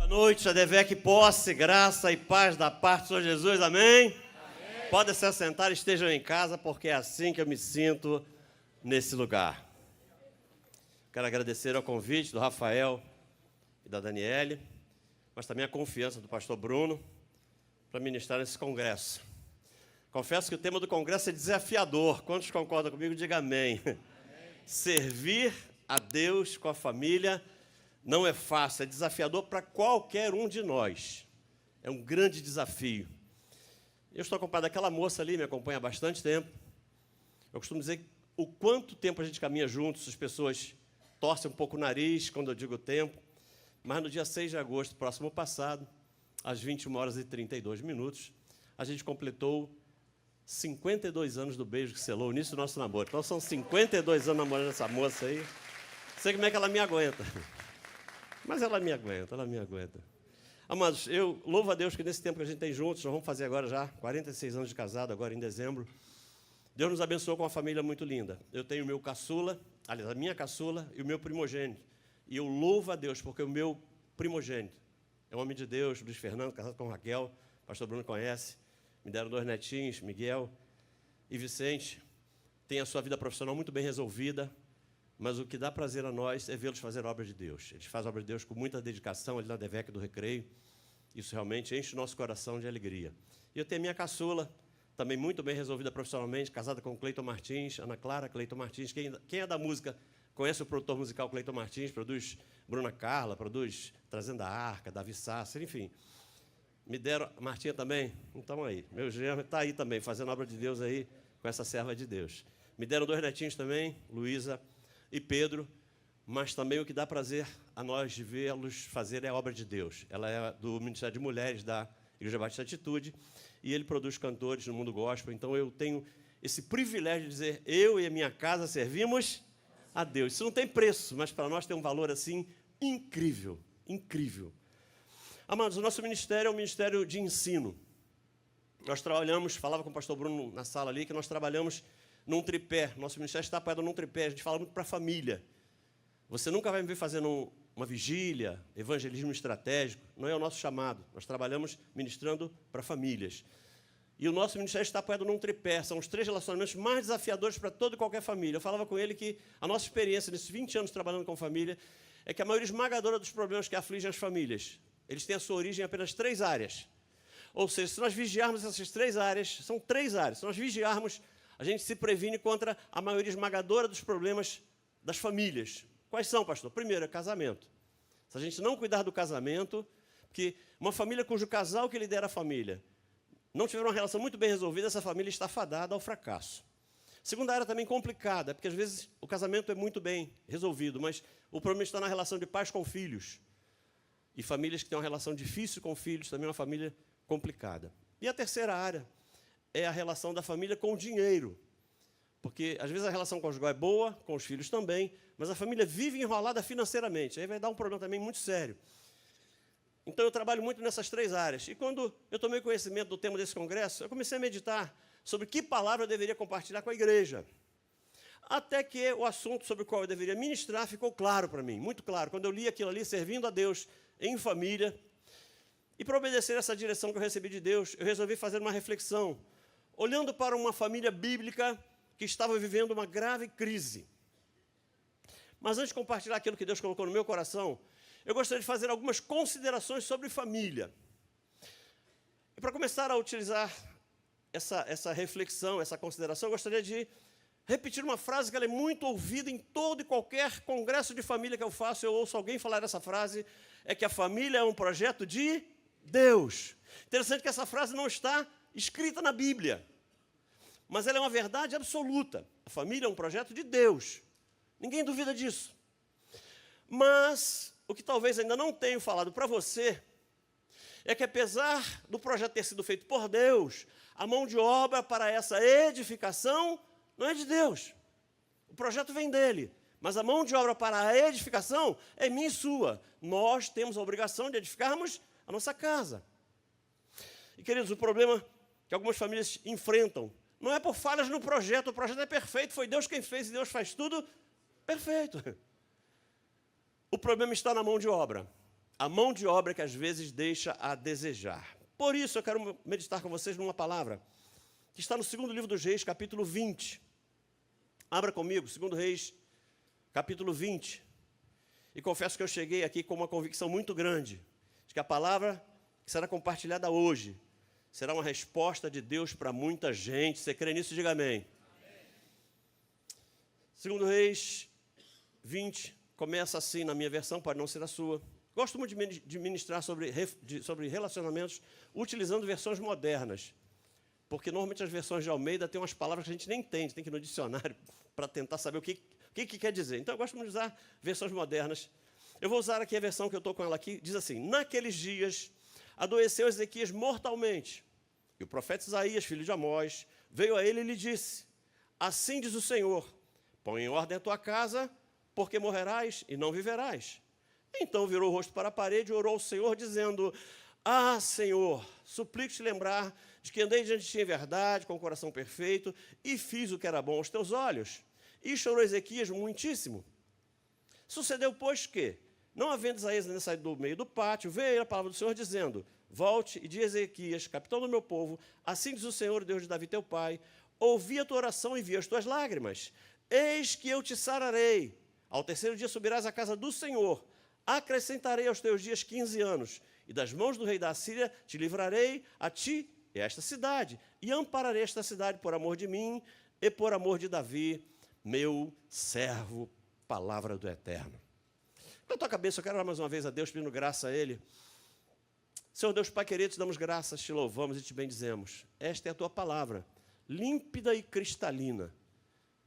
Boa noite, Adevec Posse, graça e paz da parte do Senhor Jesus, amém? Amém. Podem se assentar, estejam em casa, porque é assim que eu me sinto nesse lugar. Quero agradecer ao convite do Rafael e da Daniele, mas também a confiança do pastor Bruno para ministrar nesse congresso. Confesso que o tema do congresso é desafiador. Quantos concordam comigo, diga amém. Amém. Servir a Deus com a família não é fácil, é desafiador para qualquer um de nós. É um grande desafio. Eu estou acompanhado daquela moça ali, me acompanha há bastante tempo. Eu costumo dizer o quanto tempo a gente caminha juntos, as pessoas torcem um pouco o nariz quando eu digo tempo, mas no dia 6 de agosto, próximo passado, às 21h32, a gente completou 52 anos do beijo que selou o início do nosso namoro. Então são 52 anos namorando essa moça aí. Não sei como é que ela me aguenta. Mas ela me aguenta. Amados, eu louvo a Deus que nesse tempo que a gente tem juntos, nós vamos fazer agora já 46 anos de casado, agora em dezembro. Deus nos abençoou com uma família muito linda. Eu tenho o meu caçula, aliás, a minha caçula e o meu primogênito. E eu louvo a Deus porque o meu primogênito é um homem de Deus, Luiz Fernando, casado com Raquel, o pastor Bruno conhece. Me deram 2 netinhos, Miguel e Vicente. Tem a sua vida profissional muito bem resolvida. Mas o que dá prazer a nós é vê-los fazer a obra de Deus. Eles fazem a obra de Deus com muita dedicação ali na Adevec do Recreio. Isso realmente enche o nosso coração de alegria. E eu tenho a minha caçula, também muito bem resolvida profissionalmente, casada com Cleiton Martins, Ana Clara Cleiton Martins. Quem é da música conhece o produtor musical Cleiton Martins, produz Bruna Carla, produz Trazendo a Arca, Davi Sasser, enfim. Me deram, Martinha também, então aí, meu genro está aí também, fazendo a obra de Deus aí, com essa serva de Deus. Me deram 2 netinhos também, Luísa e Pedro, mas também o que dá prazer a nós de vê-los fazer é a obra de Deus. Ela é do Ministério de Mulheres da Igreja Batista Atitude, e ele produz cantores no mundo gospel, então eu tenho esse privilégio de dizer, eu e a minha casa servimos a Deus. Isso não tem preço, mas para nós tem um valor assim incrível, incrível. Amados, o nosso ministério é um ministério de ensino. Nós trabalhamos, falava com o pastor Bruno na sala ali, que nós trabalhamos num tripé. Nosso ministério está apoiado num tripé. A gente fala muito para a família. Você nunca vai me ver fazendo uma vigília, evangelismo estratégico. Não é o nosso chamado. Nós trabalhamos ministrando para famílias. E o nosso ministério está apoiado num tripé. São os 3 relacionamentos mais desafiadores para toda e qualquer família. Eu falava com ele que a nossa experiência nesses 20 anos trabalhando com família é que a maioria esmagadora dos problemas que afligem as famílias, eles têm a sua origem em apenas 3 áreas. Ou seja, se nós vigiarmos essas 3 áreas, são 3 áreas. Se nós vigiarmos, a gente se previne contra a maioria esmagadora dos problemas das famílias. Quais são, pastor? Primeiro, é casamento. Se a gente não cuidar do casamento, porque uma família cujo casal que lidera a família não tiver uma relação muito bem resolvida, essa família está fadada ao fracasso. Segunda área também complicada, porque às vezes o casamento é muito bem resolvido, mas o problema está na relação de pais com filhos. E famílias que têm uma relação difícil com filhos, também é uma família complicada. E a terceira área é a relação da família com o dinheiro. Porque, às vezes, a relação conjugal é boa, com os filhos também, mas a família vive enrolada financeiramente. Aí vai dar um problema também muito sério. Então, eu trabalho muito nessas 3 áreas. E quando eu tomei conhecimento do tema desse congresso, eu comecei a meditar sobre que palavra eu deveria compartilhar com a igreja. Até que o assunto sobre o qual eu deveria ministrar ficou claro para mim, muito claro. Quando eu li aquilo ali, servindo a Deus em família, e para obedecer essa direção que eu recebi de Deus, eu resolvi fazer uma reflexão, olhando para uma família bíblica que estava vivendo uma grave crise. Mas antes de compartilhar aquilo que Deus colocou no meu coração, eu gostaria de fazer algumas considerações sobre família. E para começar a utilizar essa reflexão, essa consideração, eu gostaria de repetir uma frase que ela é muito ouvida em todo e qualquer congresso de família que eu faço. Eu ouço alguém falar essa frase, é que a família é um projeto de Deus. Interessante que essa frase não está escrita na Bíblia, mas ela é uma verdade absoluta. A família é um projeto de Deus. Ninguém duvida disso. Mas o que talvez ainda não tenho falado para você é que, apesar do projeto ter sido feito por Deus, a mão de obra para essa edificação não é de Deus. O projeto vem dele, mas a mão de obra para a edificação é minha e sua. Nós temos a obrigação de edificarmos a nossa casa. E, queridos, o problema que algumas famílias enfrentam não é por falhas no projeto. O projeto é perfeito, foi Deus quem fez e Deus faz tudo perfeito. O problema está na mão de obra. a mão de obra que às vezes deixa a desejar. Por isso eu quero meditar com vocês numa palavra que está no 2º livro dos Reis, capítulo 20. Abra comigo, 2º Reis, capítulo 20. E confesso que eu cheguei aqui com uma convicção muito grande, de que a palavra que será compartilhada hoje será uma resposta de Deus para muita gente. Você crê nisso? Diga amém. 2º Reis 20, começa assim na minha versão, pode não ser a sua. Gosto muito de ministrar sobre relacionamentos utilizando versões modernas, porque normalmente as versões de Almeida têm umas palavras que a gente nem entende, tem que ir no dicionário para tentar saber o que quer dizer. Então eu gosto muito de usar versões modernas. Eu vou usar aqui a versão que eu estou com ela aqui, diz assim: naqueles dias adoeceu Ezequias mortalmente, e o profeta Isaías, filho de Amós, veio a ele e lhe disse: assim diz o Senhor, põe em ordem a tua casa, porque morrerás e não viverás. Então virou o rosto para a parede e orou ao Senhor, dizendo: ah, Senhor, suplico-te lembrar de que andei diante de ti em verdade, com o coração perfeito, e fiz o que era bom aos teus olhos. E chorou Ezequias muitíssimo. Sucedeu, pois, que, não havendo Isaías ainda saído do meio do pátio, veio a palavra do Senhor, dizendo: volte e diz a Ezequias, capitão do meu povo, assim diz o Senhor, Deus de Davi teu pai, ouvi a tua oração e vi as tuas lágrimas. Eis que eu te sararei. Ao 3º dia subirás à casa do Senhor. Acrescentarei aos teus dias 15 anos, e das mãos do rei da Assíria te livrarei a ti e a esta cidade, e ampararei esta cidade por amor de mim e por amor de Davi, meu servo. Palavra do Eterno. Na tua cabeça, eu quero orar mais uma vez a Deus, pedindo graça a Ele. Senhor Deus, Pai querido, te damos graças, te louvamos e te bendizemos. Esta é a tua palavra, límpida e cristalina.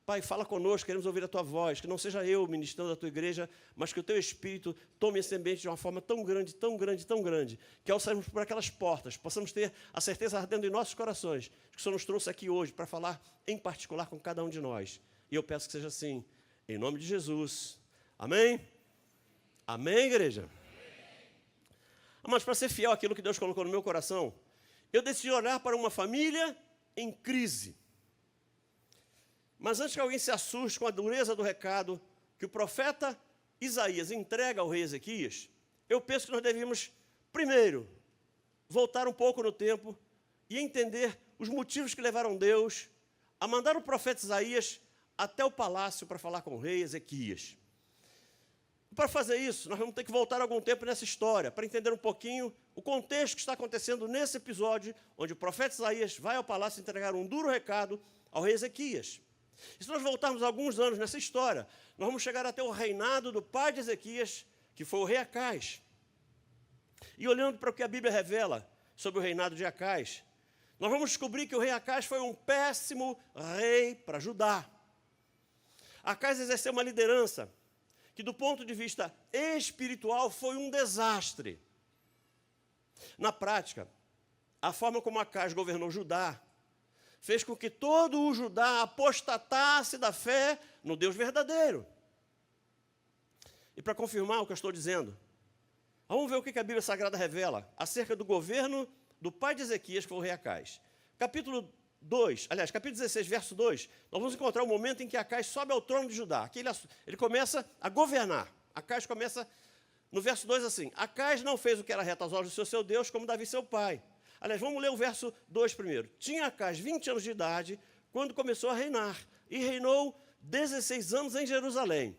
Pai, fala conosco, queremos ouvir a tua voz, que não seja eu ministrando a tua igreja, mas que o teu Espírito tome esse ambiente de uma forma tão grande, tão grande, tão grande, que ao sairmos por aquelas portas, possamos ter a certeza ardendo em nossos corações, que o Senhor nos trouxe aqui hoje para falar em particular com cada um de nós. E eu peço que seja assim, em nome de Jesus. Amém? Amém, igreja? Mas para ser fiel àquilo que Deus colocou no meu coração, eu decidi olhar para uma família em crise. Mas antes que alguém se assuste com a dureza do recado que o profeta Isaías entrega ao rei Ezequias, eu penso que nós devíamos, primeiro, voltar um pouco no tempo e entender os motivos que levaram Deus a mandar o profeta Isaías até o palácio para falar com o rei Ezequias. Para fazer isso, nós vamos ter que voltar algum tempo nessa história, para entender um pouquinho o contexto que está acontecendo nesse episódio, onde o profeta Isaías vai ao palácio entregar um duro recado ao rei Ezequias. E se nós voltarmos alguns anos nessa história, nós vamos chegar até o reinado do pai de Ezequias, que foi o rei Acais. E olhando para o que a Bíblia revela sobre o reinado de Acais, nós vamos descobrir que o rei Acais foi um péssimo rei para Judá. Acais exerceu uma liderança que, do ponto de vista espiritual, foi um desastre. Na prática, a forma como Acais governou Judá fez com que todo o Judá apostatasse da fé no Deus verdadeiro. E para confirmar o que eu estou dizendo, vamos ver o que a Bíblia Sagrada revela acerca do governo do pai de Ezequias, que foi o rei Acais. Capítulo 16, verso 2, nós vamos encontrar o momento em que Acais sobe ao trono de Judá. Aqui ele começa a governar. Acais começa no verso 2 assim: Acais não fez o que era reto aos olhos do seu Deus, como Davi seu pai. Aliás, vamos ler o verso 2 primeiro. Tinha Acais 20 anos de idade quando começou a reinar, e reinou 16 anos em Jerusalém.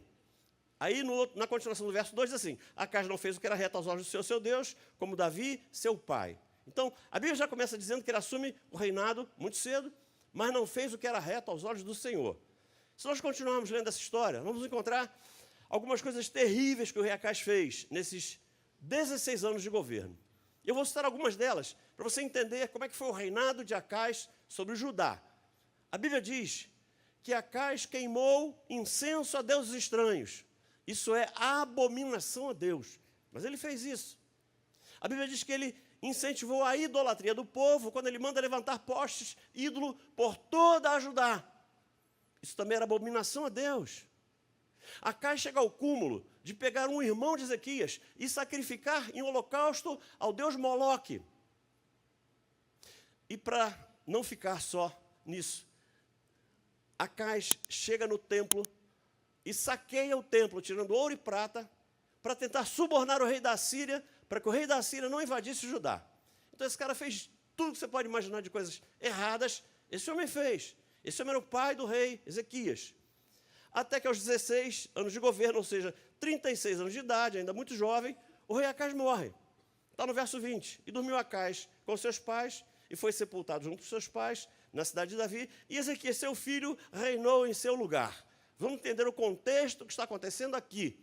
Aí, na continuação do verso 2, diz assim: Acais não fez o que era reto aos olhos do seu Deus, como Davi, seu pai. Então, a Bíblia já começa dizendo que ele assume o reinado muito cedo, mas não fez o que era reto aos olhos do Senhor. Se nós continuarmos lendo essa história, vamos encontrar algumas coisas terríveis que o rei Acais fez nesses 16 anos de governo. Eu vou citar algumas delas, para você entender como é que foi o reinado de Acais sobre Judá. A Bíblia diz que Acais queimou incenso a deuses estranhos. Isso é abominação a Deus. Mas ele fez isso. A Bíblia diz que ele incentivou a idolatria do povo quando ele manda levantar postes, ídolo, por toda a Judá. Isso também era abominação a Deus. Acais chega ao cúmulo de pegar um irmão de Ezequias e sacrificar em holocausto ao deus Moloque. E para não ficar só nisso, Acais chega no templo e saqueia o templo, tirando ouro e prata, para tentar subornar o rei da Síria, para que o rei da Síria não invadisse Judá. Então esse cara fez tudo que você pode imaginar de coisas erradas, esse homem fez. Esse homem era o pai do rei Ezequias. Até que aos 16 anos de governo, ou seja, 36 anos de idade, ainda muito jovem, o rei Acás morre. Está no verso 20. E dormiu Acás com seus pais e foi sepultado junto com seus pais na cidade de Davi. E Ezequias, seu filho, reinou em seu lugar. Vamos entender o contexto que está acontecendo aqui.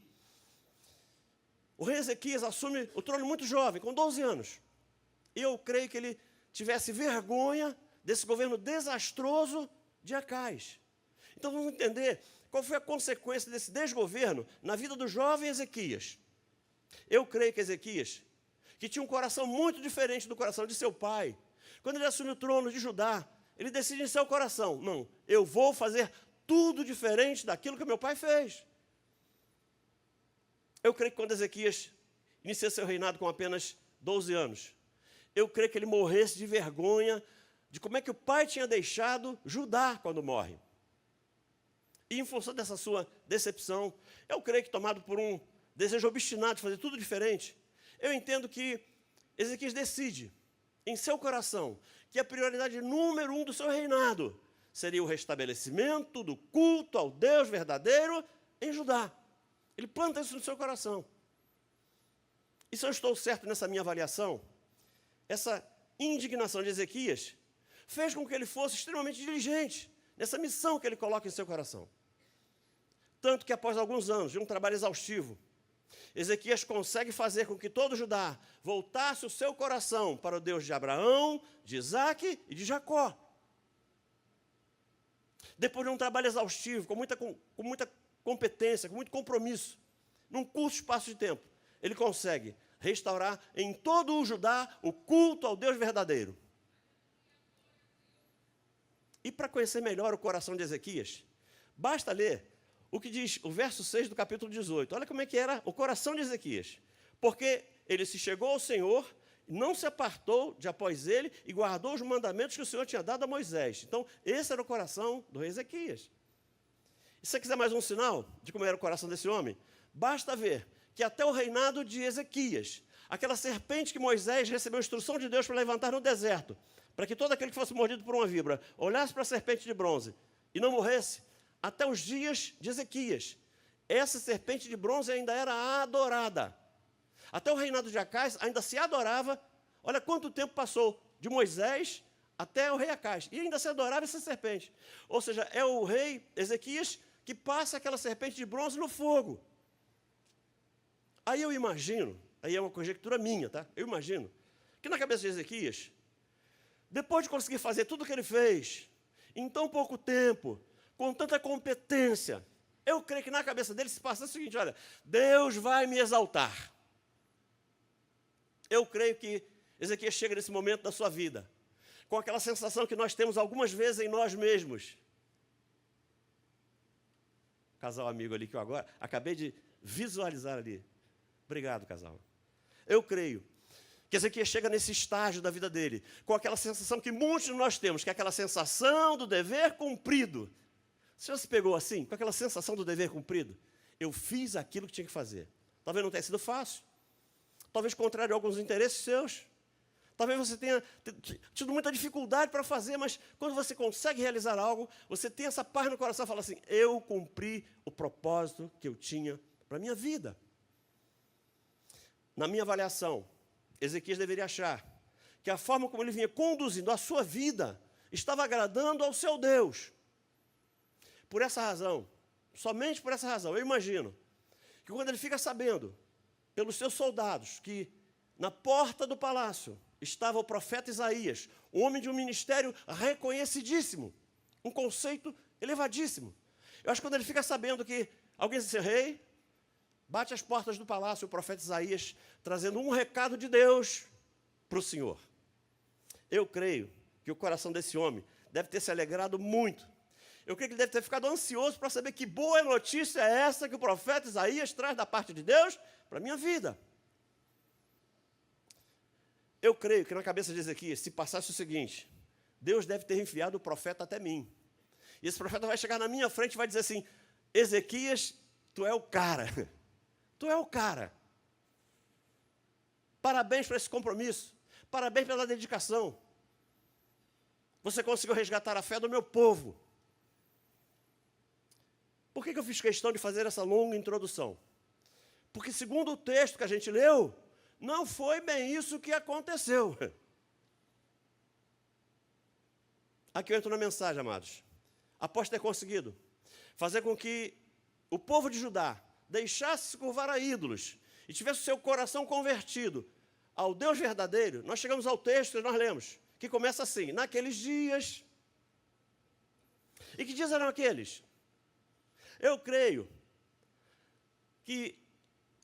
O rei Ezequias assume o trono muito jovem, com 12 anos. E eu creio que ele tivesse vergonha desse governo desastroso de Acás. Então vamos entender qual foi a consequência desse desgoverno na vida do jovem Ezequias. Eu creio que Ezequias, que tinha um coração muito diferente do coração de seu pai, quando ele assume o trono de Judá, ele decide em seu coração, não, eu vou fazer tudo diferente daquilo que meu pai fez. Eu creio que quando Ezequias inicia seu reinado com apenas 12 anos, eu creio que ele morresse de vergonha de como é que o pai tinha deixado Judá quando morre. E em função dessa sua decepção, eu creio que tomado por um desejo obstinado de fazer tudo diferente, eu entendo que Ezequias decide em seu coração que a prioridade número 1 do seu reinado seria o restabelecimento do culto ao Deus verdadeiro em Judá. Ele planta isso no seu coração. E se eu estou certo nessa minha avaliação, essa indignação de Ezequias fez com que ele fosse extremamente diligente nessa missão que ele coloca em seu coração. Tanto que após alguns anos de um trabalho exaustivo, Ezequias consegue fazer com que todo Judá voltasse o seu coração para o Deus de Abraão, de Isaque e de Jacó. Depois de um trabalho exaustivo, com muita competência, com muito compromisso, num curto espaço de tempo, ele consegue restaurar em todo o Judá o culto ao Deus verdadeiro. E para conhecer melhor o coração de Ezequias, basta ler o que diz o verso 6 do capítulo 18. Olha como é que era o coração de Ezequias. Porque ele se chegou ao Senhor, não se apartou de após ele e guardou os mandamentos que o Senhor tinha dado a Moisés. Então, esse era o coração do rei Ezequias. E se você quiser mais um sinal de como era o coração desse homem, basta ver que até o reinado de Ezequias, aquela serpente que Moisés recebeu instrução de Deus para levantar no deserto, para que todo aquele que fosse mordido por uma víbora olhasse para a serpente de bronze e não morresse, até os dias de Ezequias, essa serpente de bronze ainda era adorada. Até o reinado de Acás ainda se adorava. Olha quanto tempo passou de Moisés até o rei Acás, e ainda se adorava essa serpente. Ou seja, é o rei Ezequias que passa aquela serpente de bronze no fogo. Aí eu imagino, aí é uma conjectura minha, tá? Eu imagino que na cabeça de Ezequias, depois de conseguir fazer tudo o que ele fez, em tão pouco tempo, com tanta competência, eu creio que na cabeça dele se passa o seguinte, olha, Deus vai me exaltar. Eu creio que Ezequias chega nesse momento da sua vida, com aquela sensação que nós temos algumas vezes em nós mesmos. Casal amigo ali que eu agora acabei de visualizar ali. Obrigado, casal. Eu creio que Ezequias chega nesse estágio da vida dele, com aquela sensação que muitos de nós temos, que é aquela sensação do dever cumprido. Você já se pegou assim, com aquela sensação do dever cumprido? Eu fiz aquilo que tinha que fazer. Talvez não tenha sido fácil. Talvez contrário a alguns interesses seus. Talvez você tenha tido muita dificuldade para fazer, mas quando você consegue realizar algo, você tem essa paz no coração e fala assim, eu cumpri o propósito que eu tinha para a minha vida. Na minha avaliação, Ezequias deveria achar que a forma como ele vinha conduzindo a sua vida estava agradando ao seu Deus. Por essa razão, somente por essa razão, eu imagino que quando ele fica sabendo, pelos seus soldados, que na porta do palácio estava o profeta Isaías, um homem de um ministério reconhecidíssimo, um conceito elevadíssimo. Eu acho que quando ele fica sabendo que alguém diz assim, rei, bate as portas do palácio, o profeta Isaías, trazendo um recado de Deus para o Senhor. Eu creio que o coração desse homem deve ter se alegrado muito. Eu creio que ele deve ter ficado ansioso para saber que boa notícia é essa que o profeta Isaías traz da parte de Deus para a minha vida. Eu creio que na cabeça de Ezequias, se passasse o seguinte, Deus deve ter enviado o profeta até mim. E esse profeta vai chegar na minha frente e vai dizer assim, Ezequias, tu é o cara. Tu é o cara. Parabéns por esse compromisso. Parabéns pela dedicação. Você conseguiu resgatar a fé do meu povo. Por que eu fiz questão de fazer essa longa introdução? Porque, segundo o texto que a gente leu, não foi bem isso que aconteceu. Aqui eu entro na mensagem, amados. Após ter conseguido fazer com que o povo de Judá deixasse se curvar a ídolos e tivesse o seu coração convertido ao Deus verdadeiro, nós chegamos ao texto que nós lemos, que começa assim: naqueles dias. E que dias eram aqueles? Eu creio que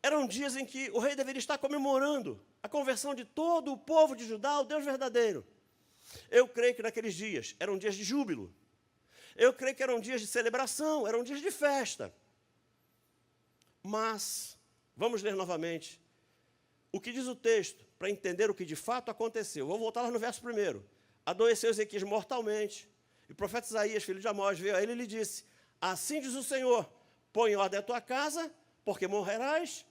eram dias em que o rei deveria estar comemorando a conversão de todo o povo de Judá ao Deus verdadeiro. Eu creio que naqueles dias eram dias de júbilo. Eu creio que eram dias de celebração, eram dias de festa. Mas, vamos ler novamente o que diz o texto, para entender o que de fato aconteceu. Vou voltar lá no verso 1. Adoeceu Ezequias mortalmente, e o profeta Isaías, filho de Amós, veio a ele e lhe disse: assim diz o Senhor, põe em ordem a tua casa, porque morrerás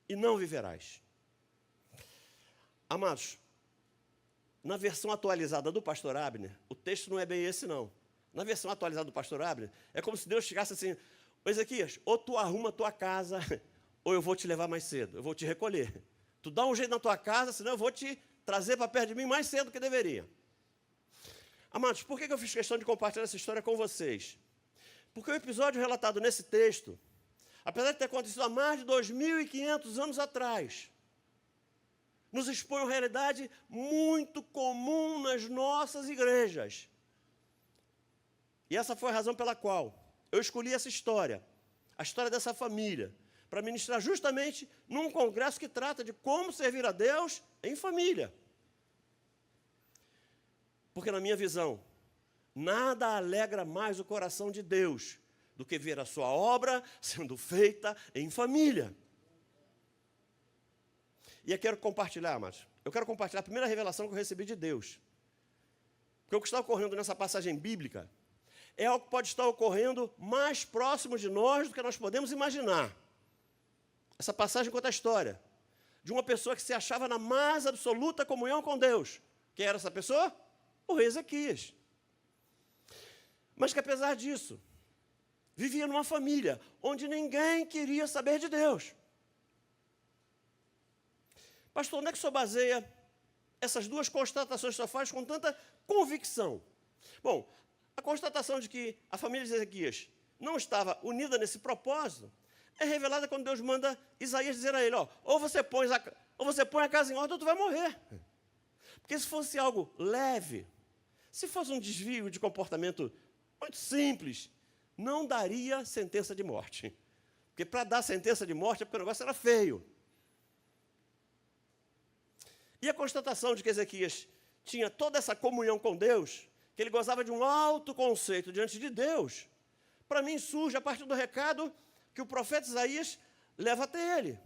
e não viverás. Amados, na versão atualizada do pastor Abner, o texto não é bem esse, não. Na versão atualizada do pastor Abner, é como se Deus chegasse assim: ô Ezequias, ou tu arruma a tua casa, ou eu vou te levar mais cedo, eu vou te recolher. Tu dá um jeito na tua casa, senão eu vou te trazer para perto de mim mais cedo do que deveria. Amados, por que eu fiz questão de compartilhar essa história com vocês? Porque o episódio relatado nesse texto, apesar de ter acontecido há mais de 2.500 anos atrás, nos expõe uma realidade muito comum nas nossas igrejas. E essa foi a razão pela qual eu escolhi essa história, a história dessa família, para ministrar justamente num congresso que trata de como servir a Deus em família. Porque, na minha visão, nada alegra mais o coração de Deus do que ver a sua obra sendo feita em família. E eu quero compartilhar, amados. Eu quero compartilhar a primeira revelação que eu recebi de Deus. Porque o que está ocorrendo nessa passagem bíblica é algo que pode estar ocorrendo mais próximo de nós do que nós podemos imaginar. Essa passagem conta a história de uma pessoa que se achava na mais absoluta comunhão com Deus. Quem era essa pessoa? O rei Ezequias. Mas que, apesar disso, vivia numa família onde ninguém queria saber de Deus. Pastor, onde é que o senhor baseia essas duas constatações que o senhor faz com tanta convicção? Bom, a constatação de que a família de Ezequias não estava unida nesse propósito é revelada quando Deus manda Isaías dizer a ele: ó, ou você põe a casa em ordem ou tu vai morrer. Porque se fosse algo leve, se fosse um desvio de comportamento muito simples, não daria sentença de morte. Porque para dar sentença de morte é porque o negócio era feio. E a constatação de que Ezequias tinha toda essa comunhão com Deus, que ele gozava de um alto conceito diante de Deus, para mim surge a partir do recado que o profeta Isaías leva até ele.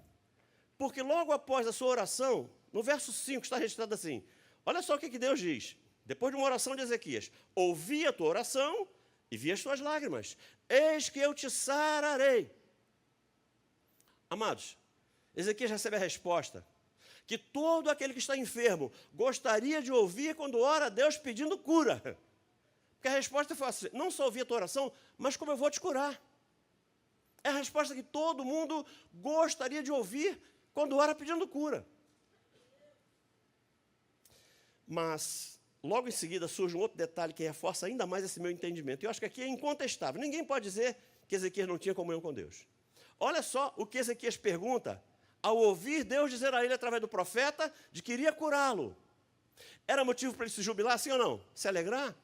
Porque logo após a sua oração, no verso 5 está registrado assim: olha só o que Deus diz, depois de uma oração de Ezequias: ouvi a tua oração e vi as tuas lágrimas, eis que eu te sararei. Amados, Ezequias recebe a resposta que todo aquele que está enfermo gostaria de ouvir quando ora a Deus pedindo cura. Porque a resposta foi assim: não só ouvi a tua oração, mas como eu vou te curar. É a resposta que todo mundo gostaria de ouvir quando ora pedindo cura. Mas, logo em seguida, surge um outro detalhe que reforça ainda mais esse meu entendimento. Eu acho que aqui é incontestável. Ninguém pode dizer que Ezequias não tinha comunhão com Deus. Olha só o que Ezequias pergunta ao ouvir Deus dizer a ele, através do profeta, de que iria curá-lo. Era motivo para ele se jubilar, sim ou não? Se alegrar?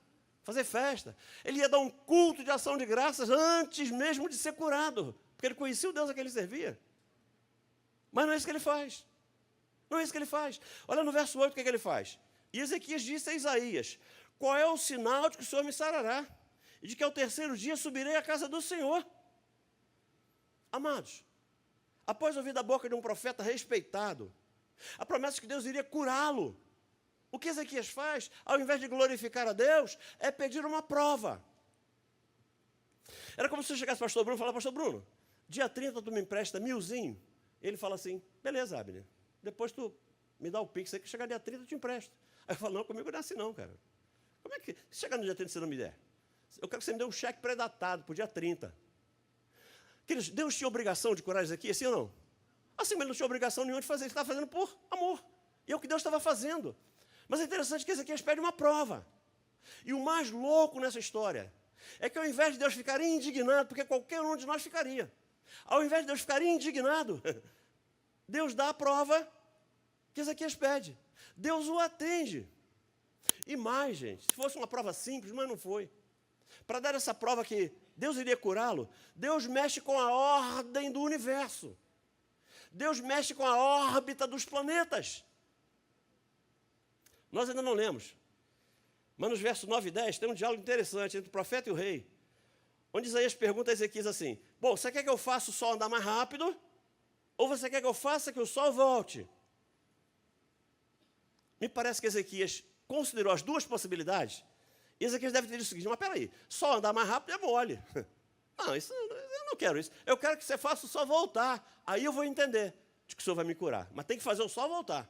Fazer festa. Ele ia dar um culto de ação de graças antes mesmo de ser curado, porque ele conhecia o Deus a que ele servia. Mas não é isso que ele faz. Não é isso que ele faz. Olha no verso 8 o que ele faz. E Ezequias disse a Isaías: qual é o sinal de que o Senhor me sarará? E de que ao terceiro dia subirei à casa do Senhor? Amados, após ouvir da boca de um profeta respeitado a promessa de que Deus iria curá-lo, o que Ezequias faz, ao invés de glorificar a Deus, é pedir uma prova. Era como se eu chegasse para o pastor Bruno e falasse: pastor Bruno, dia 30 tu me empresta 1.000, Ele fala assim, beleza, Abner, depois tu me dá o Pix, aí que chegar dia 30 eu te empresto. Aí eu falo, não, comigo não é assim não, cara. Como é que, se chegar no dia 30 você não me der? Eu quero que você me dê um cheque pré-datado para o dia 30. Queridos, Deus tinha obrigação de curar Ezequias, sim ou não? Assim, mas ele não tinha obrigação nenhuma de fazer, ele estava fazendo por amor. E é o que Deus estava fazendo. Mas é interessante que Ezequias pede uma prova. E o mais louco nessa história é que ao invés de Deus ficar indignado, porque qualquer um de nós ficaria, ao invés de Deus ficar indignado, Deus dá a prova que Ezequias pede. Deus o atende. E mais, gente, se fosse uma prova simples, mas não foi. Para dar essa prova que Deus iria curá-lo, Deus mexe com a ordem do universo. Deus mexe com a órbita dos planetas. Nós ainda não lemos. Mas nos versos 9 e 10 tem um diálogo interessante entre o profeta e o rei, onde Isaías pergunta a Ezequias assim, bom, você quer que eu faça o sol andar mais rápido? Ou você quer que eu faça que o sol volte? Me parece que Ezequias considerou as duas possibilidades. E Ezequias deve ter dito o seguinte, mas peraí, só andar mais rápido é mole. Não, eu não quero isso. Eu quero que você faça o sol voltar. Aí eu vou entender de que o Senhor vai me curar. Mas tem que fazer o sol voltar.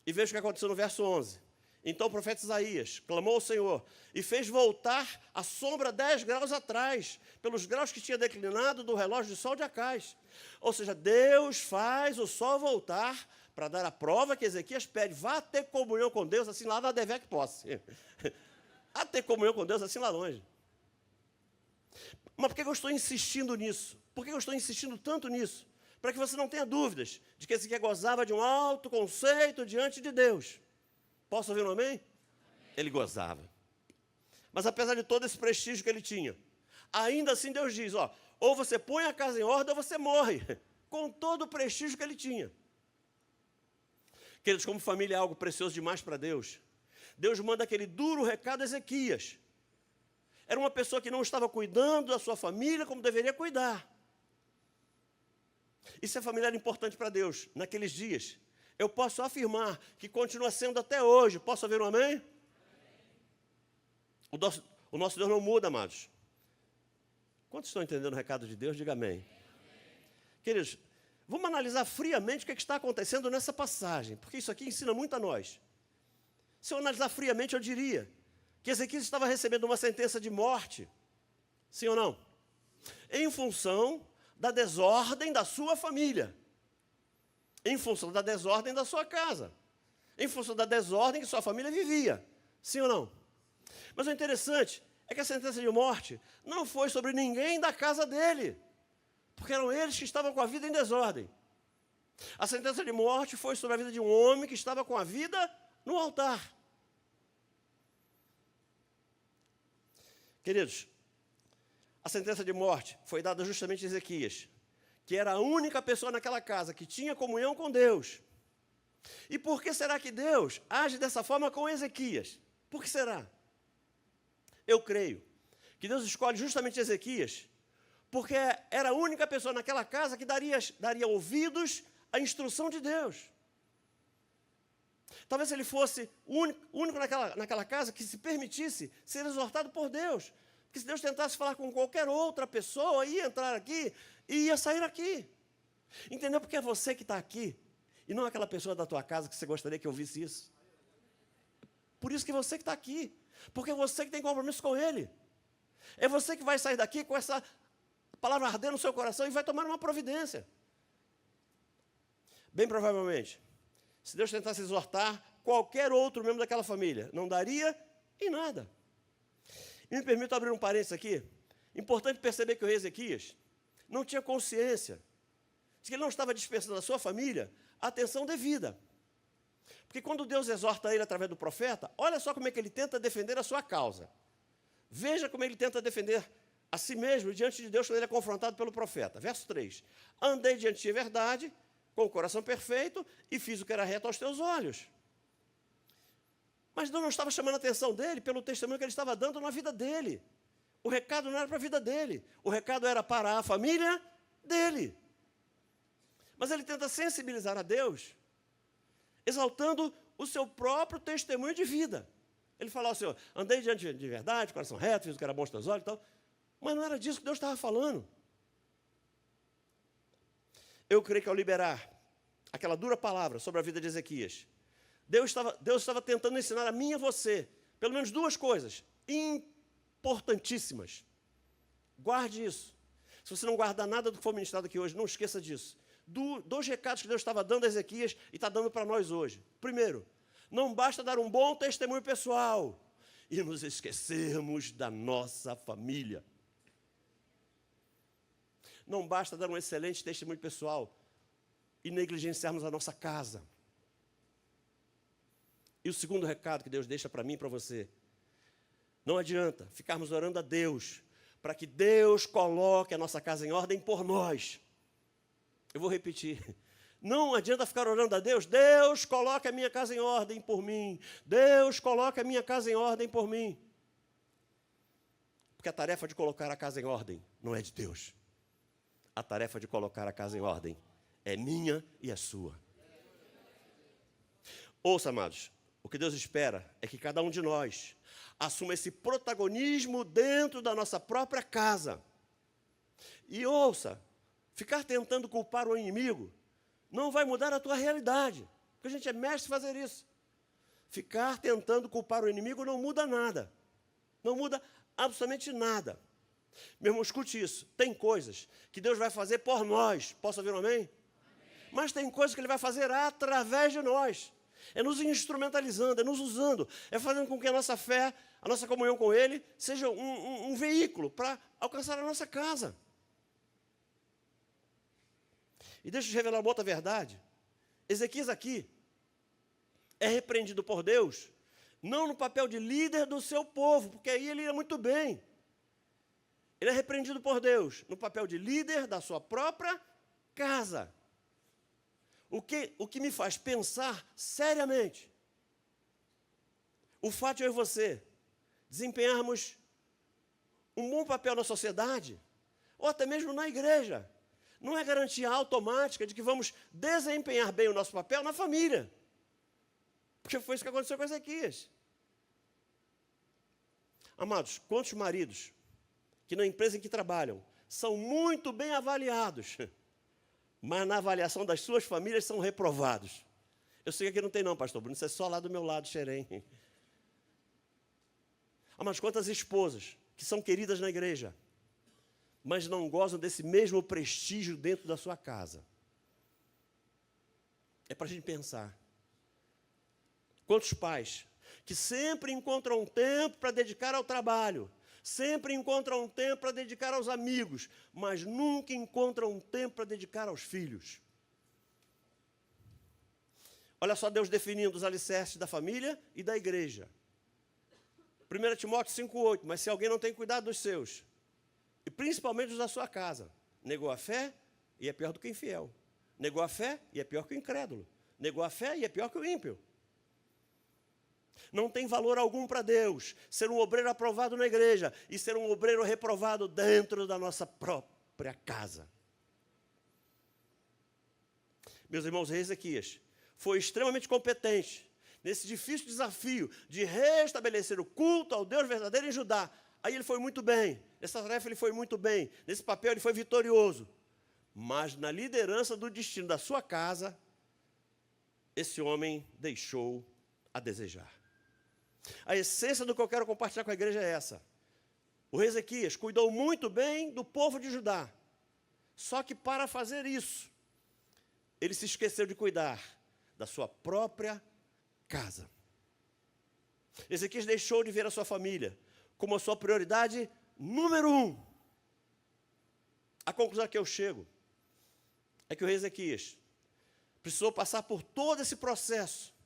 E veja o que aconteceu no verso 11. Então o profeta Isaías clamou ao Senhor e fez voltar a sombra 10 graus atrás, pelos graus que tinha declinado do relógio de sol de Acais. Ou seja, Deus faz o sol voltar para dar a prova que Ezequias pede. Vá ter comunhão com Deus, assim lá na Devec Posse. Vá ter comunhão com Deus, assim lá longe. Mas por que eu estou insistindo nisso? Por que eu estou insistindo tanto nisso? Para que você não tenha dúvidas de que Ezequias gozava de um alto conceito diante de Deus. Posso ouvir um amém? Amém? Ele gozava. Mas apesar de todo esse prestígio que ele tinha, ainda assim Deus diz, ó, ou você põe a casa em ordem ou você morre, com todo o prestígio que ele tinha. Queridos, como família é algo precioso demais para Deus, Deus manda aquele duro recado a Ezequias. Era uma pessoa que não estava cuidando da sua família como deveria cuidar. E se a família era importante para Deus naqueles dias, eu posso afirmar que continua sendo até hoje. Posso ouvir um amém? O nosso Deus não muda, amados. Quantos estão entendendo o recado de Deus? Diga amém. Queridos, vamos analisar friamente o que está acontecendo nessa passagem, porque isso aqui ensina muito a nós. Se eu analisar friamente, eu diria que Ezequias estava recebendo uma sentença de morte, sim ou não? Em função da desordem da sua família, em função da desordem da sua casa, em função da desordem que sua família vivia, sim ou não? Mas o interessante é que a sentença de morte não foi sobre ninguém da casa dele, porque eram eles que estavam com a vida em desordem. A sentença de morte foi sobre a vida de um homem que estava com a vida no altar. Queridos, a sentença de morte foi dada justamente a Ezequias, que era a única pessoa naquela casa que tinha comunhão com Deus. E por que será que Deus age dessa forma com Ezequias? Por que será? Eu creio que Deus escolhe justamente Ezequias, porque era a única pessoa naquela casa que daria ouvidos à instrução de Deus. Talvez ele fosse o único naquela casa que se permitisse ser exortado por Deus. Porque se Deus tentasse falar com qualquer outra pessoa, ia entrar aqui e ia sair aqui. Entendeu? Porque é você que está aqui, e não aquela pessoa da tua casa que você gostaria que ouvisse isso. Por isso que é você que está aqui. Porque é você que tem compromisso com Ele. É você que vai sair daqui com essa palavra ardendo no seu coração e vai tomar uma providência. Bem provavelmente, se Deus tentasse exortar qualquer outro membro daquela família, não daria em nada. E me permito abrir um parênteses aqui. Importante perceber que o rei Ezequias não tinha consciência de que ele não estava dispensando à sua família a atenção devida. Porque quando Deus exorta ele através do profeta, olha só como é que ele tenta defender a sua causa. Veja como ele tenta defender a si mesmo diante de Deus quando ele é confrontado pelo profeta. Verso 3. Andei diante de ti verdade, com o coração perfeito, e fiz o que era reto aos teus olhos. Mas Deus não estava chamando a atenção dele pelo testemunho que ele estava dando na vida dele. O recado não era para a vida dele. O recado era para a família dele. Mas ele tenta sensibilizar a Deus, exaltando o seu próprio testemunho de vida. Ele fala ao Senhor, andei diante de verdade, coração reto, fiz o que era bom aos teus olhos e tal. Mas não era disso que Deus estava falando. Eu creio que ao liberar aquela dura palavra sobre a vida de Ezequias, Deus estava tentando ensinar a mim e a você, pelo menos duas coisas importantíssimas. Guarde isso. Se você não guardar nada do que foi ministrado aqui hoje, não esqueça disso. Dois recados que Deus estava dando a Ezequias e está dando para nós hoje. Primeiro, não basta dar um bom testemunho pessoal e nos esquecermos da nossa família. Não basta dar um excelente testemunho pessoal e negligenciarmos a nossa casa. E o segundo recado que Deus deixa para mim e para você: não adianta ficarmos orando a Deus para que Deus coloque a nossa casa em ordem por nós. Eu vou repetir. Não adianta ficar orando a Deus: Deus, coloque a minha casa em ordem por mim. Deus, coloque a minha casa em ordem por mim. Porque a tarefa de colocar a casa em ordem não é de Deus. A tarefa de colocar a casa em ordem é minha e é sua. Ouça, amados, o que Deus espera é que cada um de nós assuma esse protagonismo dentro da nossa própria casa. E ouça, ficar tentando culpar o inimigo não vai mudar a tua realidade, porque a gente é mestre em fazer isso. Ficar tentando culpar o inimigo não muda nada. Não muda absolutamente nada. Meu irmão, escute isso. Tem coisas que Deus vai fazer por nós. Posso ouvir um amém? Amém. Mas tem coisas que Ele vai fazer através de nós. É nos instrumentalizando, é nos usando, é fazendo com que a nossa fé, a nossa comunhão com Ele, seja um veículo para alcançar a nossa casa. E deixa eu te revelar uma outra verdade. Ezequias aqui é repreendido por Deus, não no papel de líder do seu povo, porque aí ele ia muito bem. Ele é repreendido por Deus no papel de líder da sua própria casa. O que me faz pensar seriamente o fato de eu e você desempenharmos um bom papel na sociedade, ou até mesmo na igreja, não é garantia automática de que vamos desempenhar bem o nosso papel na família. Porque foi isso que aconteceu com Ezequias. Amados, quantos maridos que na empresa em que trabalham são muito bem avaliados, mas na avaliação das suas famílias são reprovados? Eu sei que aqui não tem não, pastor Bruno, isso é só lá do meu lado, Xerém. Mas quantas esposas que são queridas na igreja, mas não gozam desse mesmo prestígio dentro da sua casa? É para a gente pensar. Quantos pais que sempre encontram tempo para dedicar ao trabalho, sempre encontram tempo para dedicar aos amigos, mas nunca encontram tempo para dedicar aos filhos? Olha só Deus definindo os alicerces da família e da igreja. 1 Timóteo 5,8, mas se alguém não tem cuidado dos seus, e principalmente os da sua casa, negou a fé e é pior do que o infiel. Negou a fé e é pior que o incrédulo. Negou a fé e é pior que o ímpio. Não tem valor algum para Deus ser um obreiro aprovado na igreja e ser um obreiro reprovado dentro da nossa própria casa. Meus irmãos, Ezequias foi extremamente competente nesse difícil desafio de restabelecer o culto ao Deus verdadeiro em Judá. Aí ele foi muito bem, nessa tarefa ele foi muito bem, nesse papel ele foi vitorioso. Mas na liderança do destino da sua casa, esse homem deixou a desejar. A essência do que eu quero compartilhar com a igreja é essa. O rei Ezequias cuidou muito bem do povo de Judá. Só que para fazer isso, ele se esqueceu de cuidar da sua própria casa. Ezequias deixou de ver a sua família como a sua prioridade número 1. A conclusão a que eu chego é que o rei Ezequias precisou passar por todo esse processo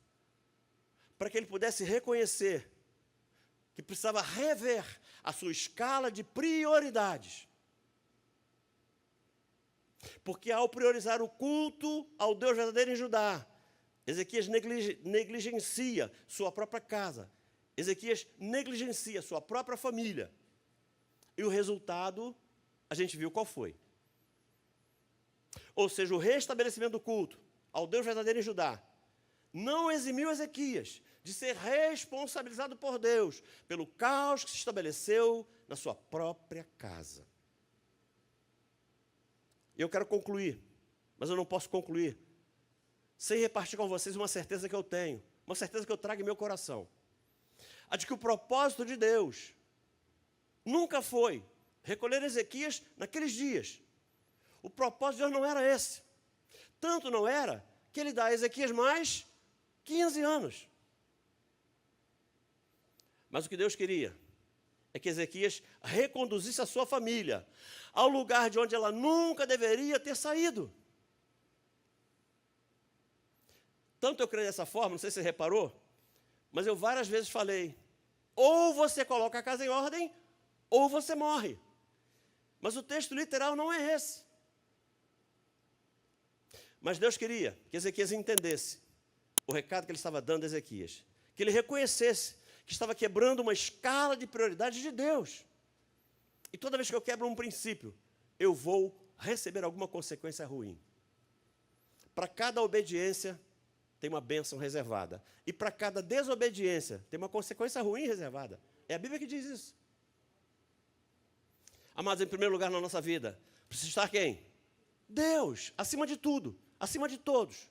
para que ele pudesse reconhecer que precisava rever a sua escala de prioridades. Porque ao priorizar o culto ao Deus verdadeiro em Judá, Ezequias negligencia sua própria casa. Ezequias negligencia sua própria família. E o resultado, a gente viu qual foi. Ou seja, o restabelecimento do culto ao Deus verdadeiro em Judá não eximiu Ezequias de ser responsabilizado por Deus pelo caos que se estabeleceu na sua própria casa. Eu quero concluir, mas eu não posso concluir sem repartir com vocês uma certeza que eu tenho, uma certeza que eu trago em meu coração. A de que o propósito de Deus nunca foi recolher Ezequias naqueles dias. O propósito de Deus não era esse. Tanto não era que ele dá a Ezequias mais 15 anos. Mas o que Deus queria é que Ezequias reconduzisse a sua família ao lugar de onde ela nunca deveria ter saído. Tanto eu creio dessa forma, não sei se você reparou, mas eu várias vezes falei, ou você coloca a casa em ordem, ou você morre. Mas o texto literal não é esse. Mas Deus queria que Ezequias entendesse o recado que ele estava dando a Ezequias, que ele reconhecesse que estava quebrando uma escala de prioridades de Deus. E toda vez que eu quebro um princípio, eu vou receber alguma consequência ruim. Para cada obediência, tem uma bênção reservada. E para cada desobediência, tem uma consequência ruim reservada. É a Bíblia que diz isso. Amados, em primeiro lugar na nossa vida, precisa estar quem? Deus, acima de tudo, acima de todos.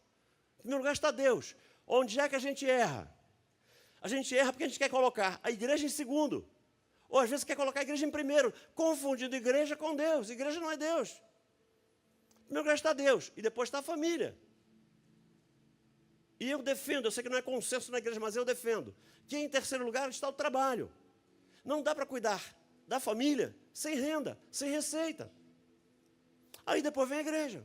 Em primeiro lugar está Deus. Onde é que a gente erra? A gente erra porque a gente quer colocar a igreja em segundo. Ou às vezes quer colocar a igreja em primeiro, confundindo igreja com Deus. Igreja não é Deus. Em primeiro lugar está Deus, e depois está a família. E eu defendo, eu sei que não é consenso na igreja, mas eu defendo, que em terceiro lugar está o trabalho. Não dá para cuidar da família sem renda, sem receita. Aí depois vem a igreja.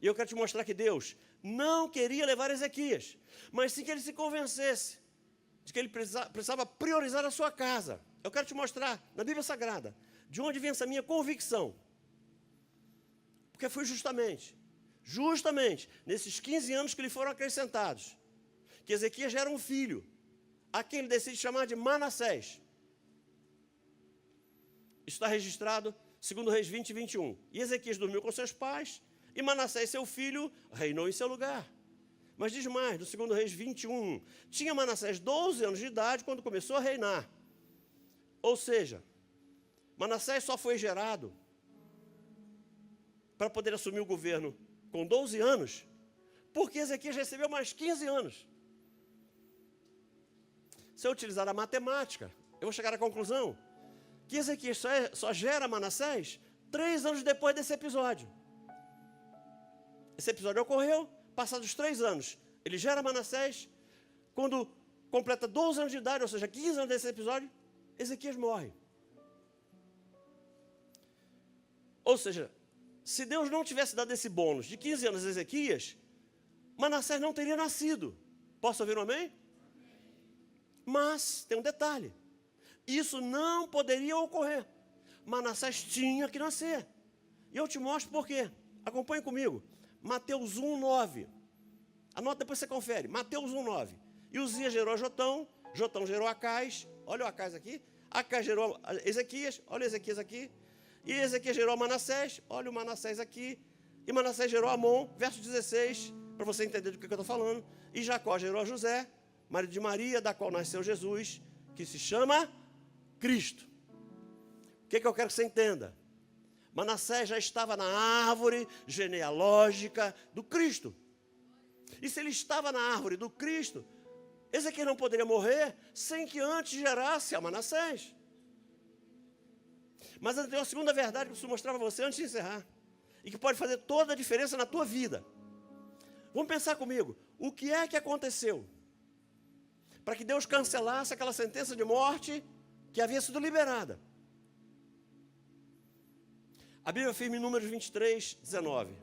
E eu quero te mostrar que Deus não queria levar Ezequias, mas sim que ele se convencesse de que ele precisava priorizar a sua casa. Eu quero te mostrar, na Bíblia Sagrada, de onde vem essa minha convicção. Porque foi justamente nesses 15 anos que lhe foram acrescentados, que Ezequias já era um filho, a quem ele decide chamar de Manassés. Isso está registrado, segundo Reis 20 e 21. E Ezequias dormiu com seus pais, e Manassés, seu filho, reinou em seu lugar. Mas diz mais, no segundo Reis 21, tinha Manassés 12 anos de idade quando começou a reinar. Ou seja, Manassés só foi gerado para poder assumir o governo com 12 anos, porque Ezequias recebeu mais 15 anos. Se eu utilizar a matemática, eu vou chegar à conclusão que Ezequias só gera Manassés 3 anos depois desse episódio. Esse episódio ocorreu, passados 3 anos, ele gera Manassés, quando completa 12 anos de idade, ou seja, 15 anos desse episódio, Ezequias morre. Ou seja, se Deus não tivesse dado esse bônus de 15 anos a Ezequias, Manassés não teria nascido. Posso ouvir um amém? Mas tem um detalhe, isso não poderia ocorrer. Manassés tinha que nascer. E eu te mostro por quê. Acompanhe comigo. Mateus 1, 9. Anota, depois você confere. Mateus 1, 9. E Uzias gerou a Jotão, Jotão gerou Acais, olha o Acais aqui. Acais gerou Ezequias, olha o Ezequias aqui. E Ezequias gerou Manassés, olha o Manassés aqui. E Manassés gerou Amon, verso 16, para você entender do que eu estou falando. E Jacó gerou a José, marido de Maria, da qual nasceu Jesus, que se chama Cristo. O que eu quero que você entenda? Manassés já estava na árvore genealógica do Cristo. E se ele estava na árvore do Cristo, Ezequias não poderia morrer sem que antes gerasse a Manassés. Mas eu tenho uma segunda verdade que eu preciso mostrar para você antes de encerrar. E que pode fazer toda a diferença na tua vida. Vamos pensar comigo. O que é que aconteceu para que Deus cancelasse aquela sentença de morte que havia sido liberada? A Bíblia afirma em Números 23, 19,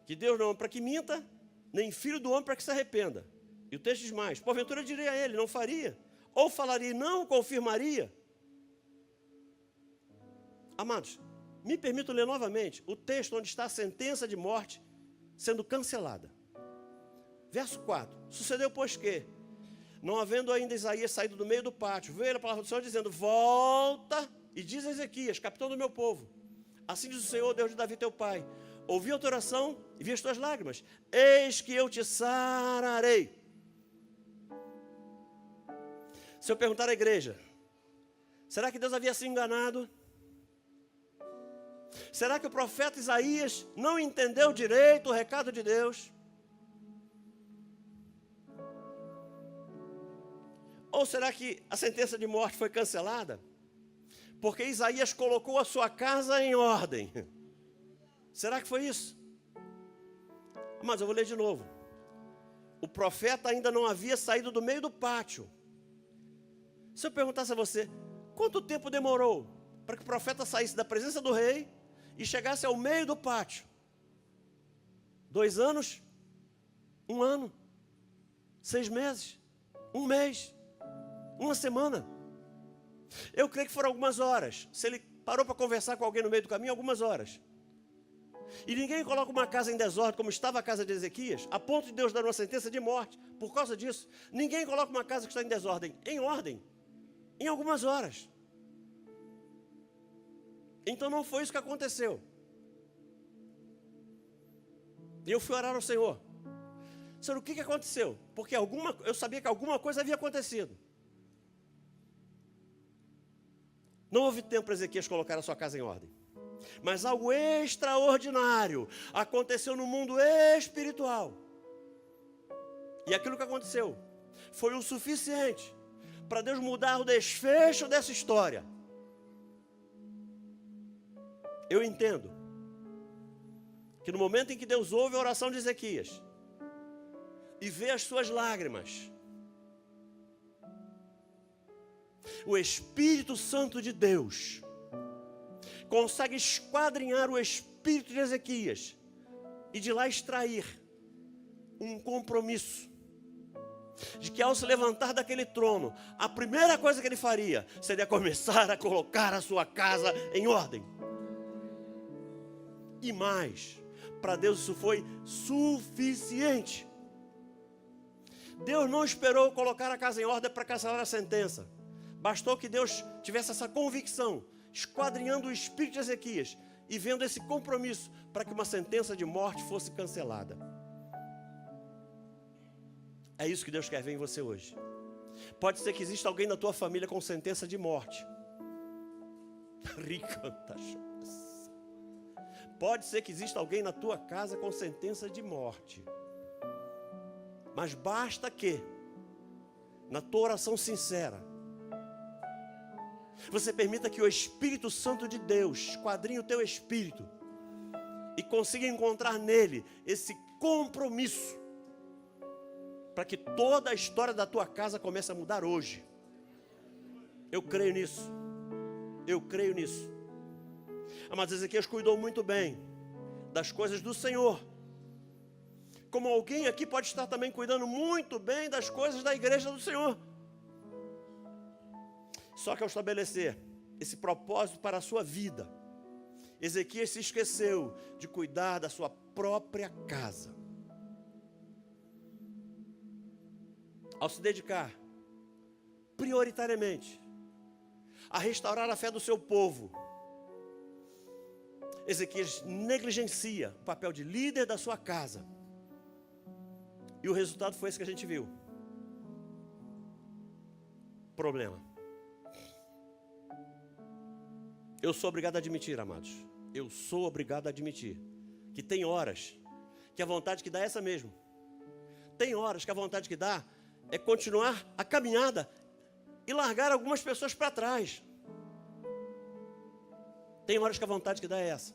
que Deus não é para que minta, nem filho do homem para que se arrependa. E o texto diz mais, porventura eu diria a ele, não faria, ou falaria e não confirmaria. Amados, me permito ler novamente o texto onde está a sentença de morte sendo cancelada. Verso 4, sucedeu pois que, não havendo ainda Isaías saído do meio do pátio, veio a palavra do Senhor dizendo, volta e diz a Ezequias, capitão do meu povo, assim diz o Senhor, Deus de Davi teu pai, ouvi a tua oração e vi as tuas lágrimas, eis que eu te sararei. Se eu perguntar à igreja, será que Deus havia se enganado? Será que o profeta Isaías não entendeu direito o recado de Deus? Ou será que a sentença de morte foi cancelada? Porque Isaías colocou a sua casa em ordem. Será que foi isso? Mas eu vou ler de novo. O profeta ainda não havia saído do meio do pátio. Se eu perguntasse a você, quanto tempo demorou para que o profeta saísse da presença do rei e chegasse ao meio do pátio? 2 anos? 1 ano? 6 meses? 1 mês? 1 semana? Eu creio que foram algumas horas. Se ele parou para conversar com alguém no meio do caminho, algumas horas. E ninguém coloca uma casa em desordem, como estava a casa de Ezequias, a ponto de Deus dar uma sentença de morte por causa disso. Ninguém coloca uma casa que está em desordem, em ordem, em algumas horas. Então não foi isso que aconteceu. E eu fui orar ao Senhor. Senhor, o que aconteceu? Porque eu sabia que alguma coisa havia acontecido. Não houve tempo para Ezequias colocar a sua casa em ordem. Mas algo extraordinário aconteceu no mundo espiritual. E aquilo que aconteceu foi o suficiente para Deus mudar o desfecho dessa história. Eu entendo que no momento em que Deus ouve a oração de Ezequias e vê as suas lágrimas, o Espírito Santo de Deus consegue esquadrinhar o espírito de Ezequias e de lá extrair um compromisso de que ao se levantar daquele trono, a primeira coisa que ele faria seria começar a colocar a sua casa em ordem. E mais, para Deus isso foi suficiente. Deus não esperou colocar a casa em ordem para cancelar a sentença. Bastou que Deus tivesse essa convicção, esquadrinhando o espírito de Ezequias e vendo esse compromisso para que uma sentença de morte fosse cancelada. É isso que Deus quer ver em você hoje. Pode ser que exista alguém na tua família com sentença de morte. Pode ser que exista alguém na tua casa com sentença de morte. Mas basta que, na tua oração sincera, você permita que o Espírito Santo de Deus esquadrinhe o teu espírito e consiga encontrar nele esse compromisso para que toda a história da tua casa comece a mudar hoje. Eu creio nisso. Eu creio nisso. Mas Ezequias cuidou muito bem das coisas do Senhor. Como alguém aqui pode estar também cuidando muito bem das coisas da igreja do Senhor. Só que ao estabelecer esse propósito para a sua vida, Ezequias se esqueceu de cuidar da sua própria casa. Ao se dedicar prioritariamente a restaurar a fé do seu povo, Ezequias negligencia o papel de líder da sua casa. E o resultado foi esse que a gente viu. Problema. Eu sou obrigado a admitir, amados. Eu sou obrigado a admitir que tem horas que a vontade que dá é essa mesmo. Tem horas que a vontade que dá é continuar a caminhada e largar algumas pessoas para trás. Tem horas que a vontade que dá é essa.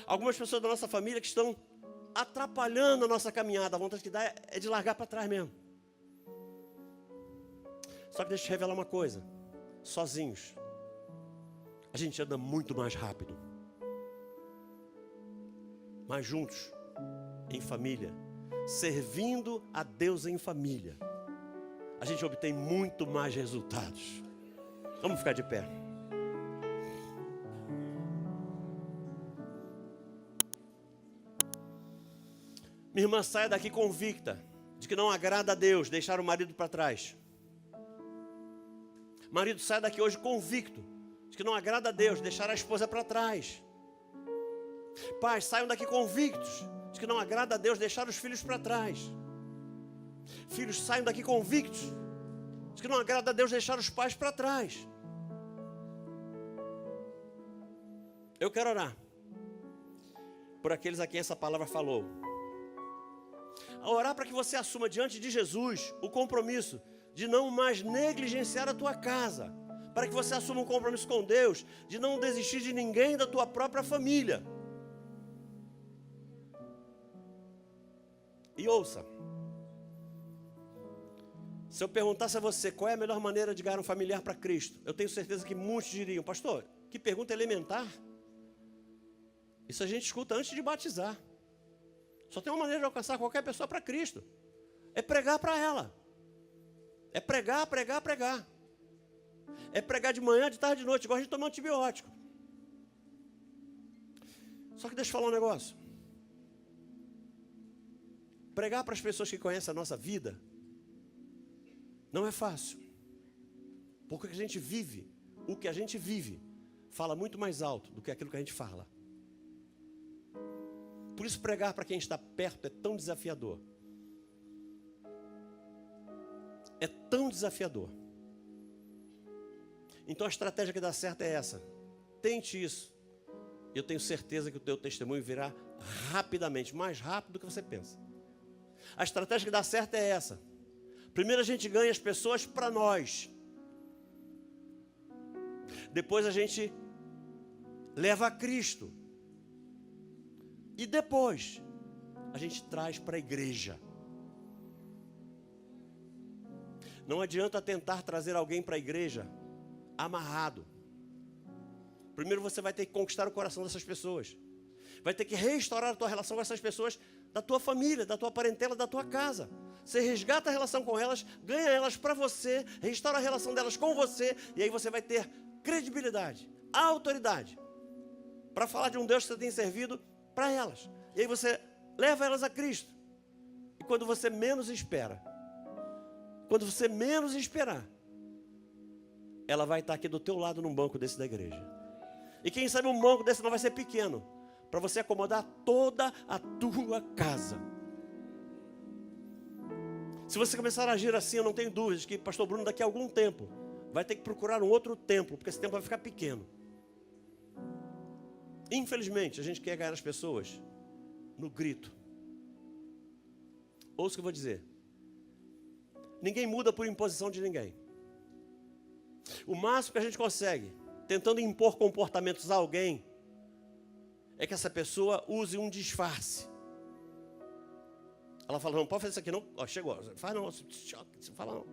Algumas pessoas da nossa família que estão atrapalhando a nossa caminhada, a vontade que dá é de largar para trás mesmo. Só que deixa eu te revelar uma coisa. Sozinhos a gente anda muito mais rápido. Mas juntos, em família, servindo a Deus em família, a gente obtém muito mais resultados. Vamos ficar de pé. Minha irmã, saia daqui convicta de que não agrada a Deus deixar o marido para trás. Marido, saia daqui hoje convicto de que não agrada a Deus deixar a esposa para trás. Pais, saiam daqui convictos de que não agrada a Deus deixar os filhos para trás. Filhos, saiam daqui convictos de que não agrada a Deus deixar os pais para trás. Eu quero orar por aqueles a quem essa palavra falou. A orar para que você assuma diante de Jesus o compromisso de não mais negligenciar a tua casa. Para que você assuma um compromisso com Deus de não desistir de ninguém da tua própria família. E ouça. Se eu perguntasse a você qual é a melhor maneira de ganhar um familiar para Cristo, eu tenho certeza que muitos diriam: pastor, que pergunta elementar. Isso a gente escuta antes de batizar. Só tem uma maneira de alcançar qualquer pessoa para Cristo. É pregar para ela. É pregar, pregar, pregar. É pregar de manhã, de tarde, de noite. Igual a gente tomar antibiótico. Só que deixa eu falar um negócio. Pregar para as pessoas que conhecem a nossa vida não é fácil. Porque o que a gente vive, fala muito mais alto do que aquilo que a gente fala. Por isso pregar para quem está perto é tão desafiador. É tão desafiador. Então a estratégia que dá certo é essa. Tente isso. Eu tenho certeza que o teu testemunho virá rapidamente, mais rápido do que você pensa. A estratégia que dá certo é essa. Primeiro a gente ganha as pessoas para nós. Depois a gente leva a Cristo. E depois a gente traz para a igreja. Não adianta tentar trazer alguém para a igreja amarrado. Primeiro você vai ter que conquistar o coração dessas pessoas. Vai ter que restaurar a tua relação com essas pessoas da tua família, da tua parentela, da tua casa. Você resgata a relação com elas, ganha elas para você, restaura a relação delas com você, e aí você vai ter credibilidade, autoridade, para falar de um Deus que você tem servido para elas. E aí você leva elas a Cristo. E quando você menos espera, quando você menos esperar, ela vai estar aqui do teu lado num banco desse da igreja. E quem sabe um banco desse não vai ser pequeno, para você acomodar toda a tua casa. Se você começar a agir assim, eu não tenho dúvidas que pastor Bruno daqui a algum tempo vai ter que procurar um outro templo, porque esse templo vai ficar pequeno. Infelizmente, a gente quer ganhar as pessoas no grito. Ouça o que eu vou dizer. Ninguém muda por imposição de ninguém. O máximo que a gente consegue, tentando impor comportamentos a alguém, é que essa pessoa use um disfarce. Ela fala: não pode fazer isso aqui não. Ó, chegou, faz não, fala não.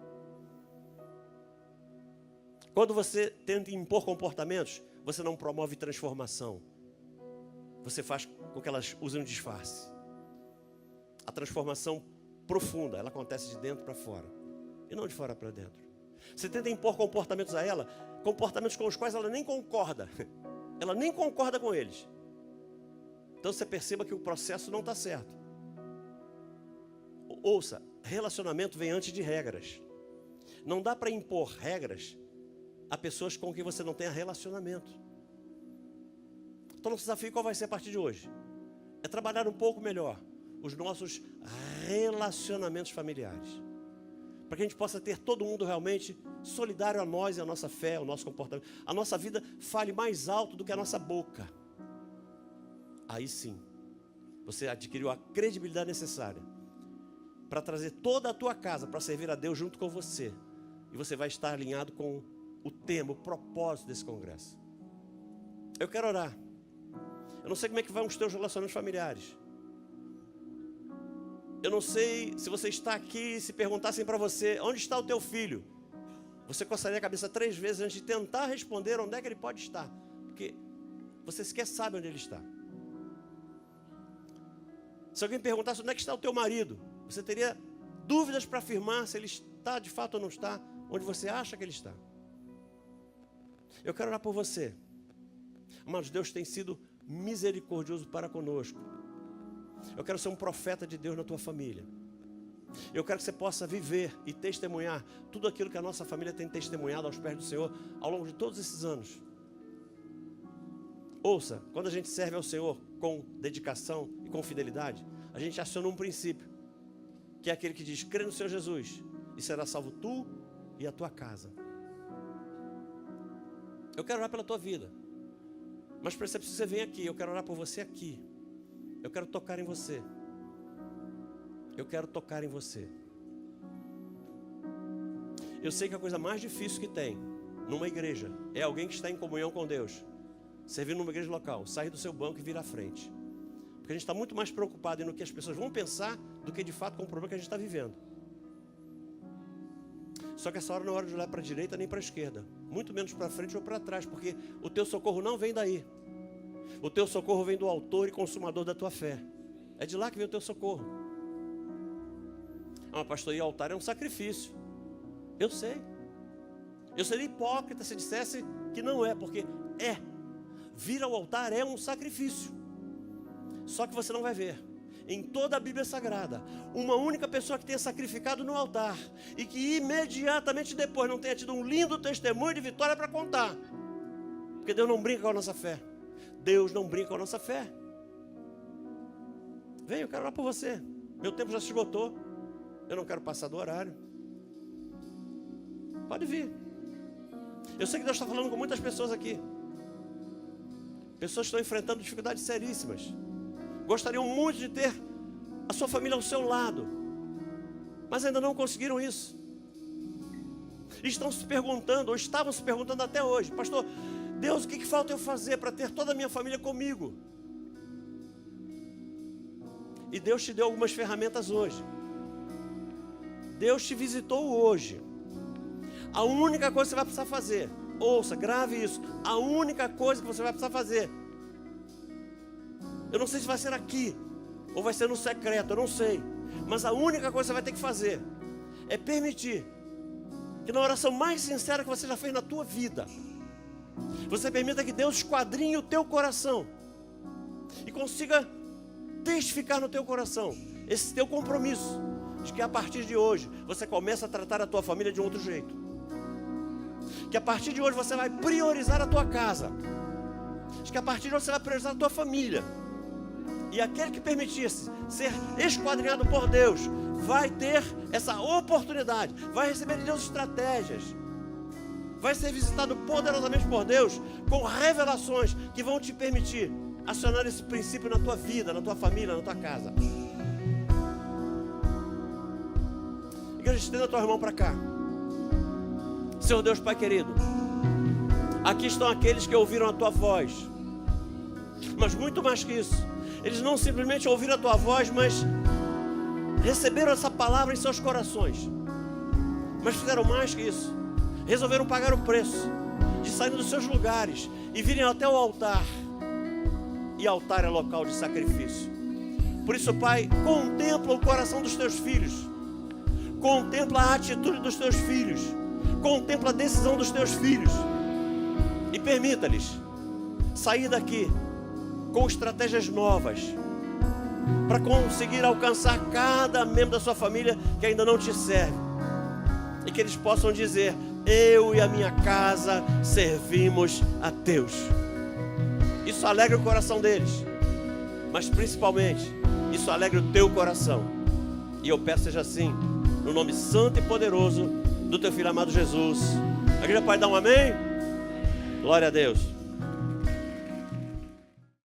Quando você tenta impor comportamentos, você não promove transformação. Você faz com que elas usem um disfarce. A transformação profunda, ela acontece de dentro para fora e não de fora para dentro. Você tenta impor comportamentos a ela, comportamentos com os quais ela nem concorda. Ela nem concorda com eles. Então você perceba que o processo não está certo. Ouça, relacionamento vem antes de regras. Não dá para impor regras a pessoas com quem você não tenha relacionamento. Então nosso desafio qual vai ser a partir de hoje? É trabalhar um pouco melhor os nossos relacionamentos familiares. Para que a gente possa ter todo mundo realmente solidário a nós e a nossa fé, o nosso comportamento. A nossa vida fale mais alto do que a nossa boca. Aí sim, você adquiriu a credibilidade necessária para trazer toda a tua casa para servir a Deus junto com você. E você vai estar alinhado com o tema, o propósito desse congresso. Eu quero orar. Eu não sei como é que vão os teus relacionamentos familiares. Eu não sei se você está aqui e se perguntassem para você: onde está o teu filho? Você coçaria a cabeça 3 vezes antes de tentar responder onde é que ele pode estar. Porque você sequer sabe onde ele está. Se alguém perguntasse onde é que está o teu marido, você teria dúvidas para afirmar se ele está de fato ou não está onde você acha que ele está. Eu quero orar por você. Amados, Deus tem sido misericordioso para conosco. Eu quero ser um profeta de Deus na tua família. Eu quero que você possa viver e testemunhar tudo aquilo que a nossa família tem testemunhado aos pés do Senhor ao longo de todos esses anos. Ouça, quando a gente serve ao Senhor com dedicação e com fidelidade, a gente aciona um princípio, que é aquele que diz: crê no Senhor Jesus e será salvo tu e a tua casa. Eu quero orar pela tua vida, Mas para isso você vem aqui. Eu quero orar por você aqui. Eu quero tocar em você. Eu quero tocar em você. Eu sei que a coisa mais difícil que tem numa igreja é alguém que está em comunhão com Deus, servindo numa igreja local, sair do seu banco e vir à frente. Porque a gente está muito mais preocupado no que as pessoas vão pensar do que de fato com o problema que a gente está vivendo. Só que essa hora não é hora de olhar para a direita nem para a esquerda, muito menos para frente ou para trás, porque o teu socorro não vem daí. O teu socorro vem do autor e consumador da tua fé. É de lá que vem o teu socorro. Ah, mas pastor, e altar é um sacrifício. Eu sei. Eu seria hipócrita se dissesse que não é, porque é. Vir ao altar é um sacrifício. Só que você não vai ver em toda a Bíblia Sagrada uma única pessoa que tenha sacrificado no altar e que imediatamente depois não tenha tido um lindo testemunho de vitória para contar. Porque Deus não brinca com a nossa fé. Deus não brinca com a nossa fé. Vem, eu quero orar por você. Meu tempo já se esgotou. Eu não quero passar do horário. Pode vir. Eu sei que Deus está falando com muitas pessoas aqui. Pessoas que estão enfrentando dificuldades seríssimas. Gostariam muito de ter a sua família ao seu lado, mas ainda não conseguiram isso. Estão se perguntando, ou estavam se perguntando até hoje: pastor, Deus, o que falta eu fazer para ter toda a minha família comigo? E Deus te deu algumas ferramentas hoje. Deus te visitou hoje. A única coisa que você vai precisar fazer, ouça, grave isso, a única coisa que você vai precisar fazer, eu não sei se vai ser aqui, ou vai ser no secreto, eu não sei, mas a única coisa que você vai ter que fazer é permitir que na oração mais sincera que você já fez na tua vida, você permita que Deus esquadrinhe o teu coração e consiga testificar no teu coração esse teu compromisso de que a partir de hoje você começa a tratar a tua família de outro jeito, que a partir de hoje você vai priorizar a tua casa, que a partir de hoje você vai priorizar a tua família. E aquele que permitisse ser esquadrinhado por Deus vai ter essa oportunidade, vai receber de Deus estratégias, vai ser visitado poderosamente por Deus com revelações que vão te permitir acionar esse princípio na tua vida, na tua família, na tua casa. Igreja, estenda a tua mão para cá. Senhor Deus Pai querido, aqui estão aqueles que ouviram a tua voz, mas muito mais que isso, eles não simplesmente ouviram a tua voz, mas receberam essa palavra em seus corações, mas fizeram mais que isso, resolveram pagar o preço de sair dos seus lugares e virem até o altar, e altar é local de sacrifício. Por isso, Pai, contempla o coração dos teus filhos, contempla a atitude dos teus filhos, contempla a decisão dos teus filhos e permita-lhes sair daqui com estratégias novas para conseguir alcançar cada membro da sua família que ainda não te serve, e que eles possam dizer: eu e a minha casa servimos a Deus. Isso alegra o coração deles, mas principalmente isso alegra o teu coração. E eu peço seja assim, no nome santo e poderoso do teu filho amado Jesus. A igreja pode dar um amém? Glória a Deus.